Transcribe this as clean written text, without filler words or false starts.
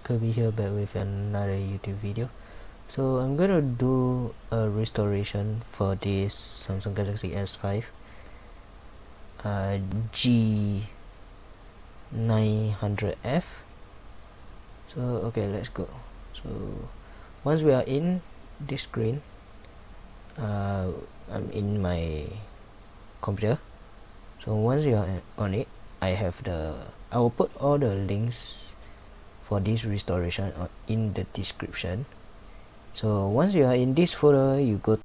Kirby here, back with another YouTube video. So I'm gonna do a restoration for this Samsung Galaxy S5 G900F. So okay, let's go. So once we are in this screen, I'm in my computer. So once you are on it, I will put all the links for this restoration in the description. So once you are in this folder, you go